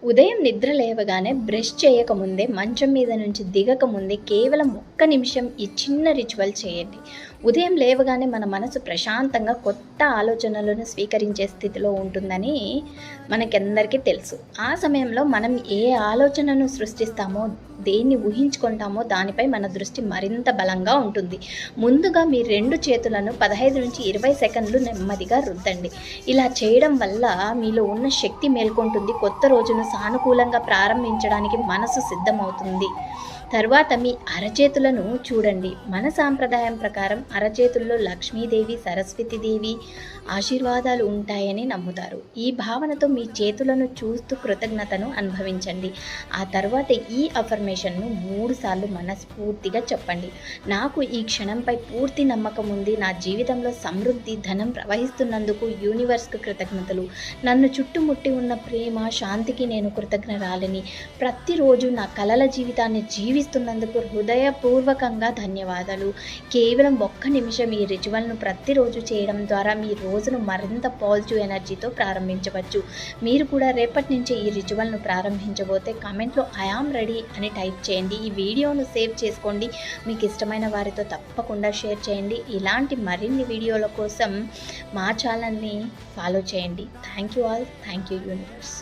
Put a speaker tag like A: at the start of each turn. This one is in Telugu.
A: ఉదయం నిద్ర లేవగానే బ్రష్ చేయకముందే, మంచం మీద నుంచి దిగకముందే కేవలం ఒక్క నిమిషం ఈ చిన్న రిచువల్ చేయండి. ఉదయం లేవగానే మన మనసు ప్రశాంతంగా కొత్త ఆలోచనలను స్వీకరించే స్థితిలో ఉంటుందని మనకందరికీ తెలుసు. ఆ సమయంలో మనం ఏ ఆలోచనను సృష్టిస్తామో, దేన్ని ఊహించుకుంటామో దానిపై మన దృష్టి మరింత బలంగా ఉంటుంది. ముందుగా మీ 2 చేతులను 15-20 సెకండ్లు నెమ్మదిగా రుద్దండి. ఇలా చేయడం వల్ల మీలో ఉన్న శక్తి మేల్కొంటుంది. కొత్త రోజును సానుకూలంగా ప్రారంభించడానికి మనసు సిద్ధమవుతుంది. తర్వాత మీ అరచేతులను చూడండి. మన సాంప్రదాయం ప్రకారం అరచేతుల్లో లక్ష్మీదేవి, సరస్వతీదేవి ఆశీర్వాదాలు ఉంటాయని నమ్ముతారు. ఈ భావనతో మీ చేతులను చూస్తూ కృతజ్ఞతను అనుభవించండి. ఆ తర్వాత ఈ అఫర్మేషన్ను 3 సార్లు మనస్ఫూర్తిగా చెప్పండి. నాకు ఈ క్షణంపై పూర్తి నమ్మకం ఉంది. నా జీవితంలో సమృద్ధి, ధనం ప్రవహిస్తున్నందుకు యూనివర్స్కు కృతజ్ఞతలు. నన్ను చుట్టుముట్టి ఉన్న ప్రేమ, శాంతికి నేను కృతజ్ఞరాలిని. ప్రతిరోజు నా కలల జీవితాన్ని జీవిస్తున్నందుకు హృదయపూర్వకంగా ధన్యవాదాలు. కేవలం ఒక్క నిమిషం ఈ రిచువల్ను ప్రతిరోజు చేయడం ద్వారా మీ రోజును మరింత పాజిటివ్ ఎనర్జీతో ప్రారంభించవచ్చు. మీరు కూడా రేపటి నుంచి ఈ రిచువల్ను ప్రారంభించబోతే కామెంట్లో ఐ యామ్ రెడీ అని టైప్ చేయండి. ఈ వీడియోను సేవ్ చేసుకోండి. మీకు ఇష్టమైన వారితో తప్పకుండా షేర్ చేయండి. ఇలాంటి మరిన్ని వీడియోల కోసం మా ఛానల్ని ఫాలో చేయండి. Thank you all. Thank you universe.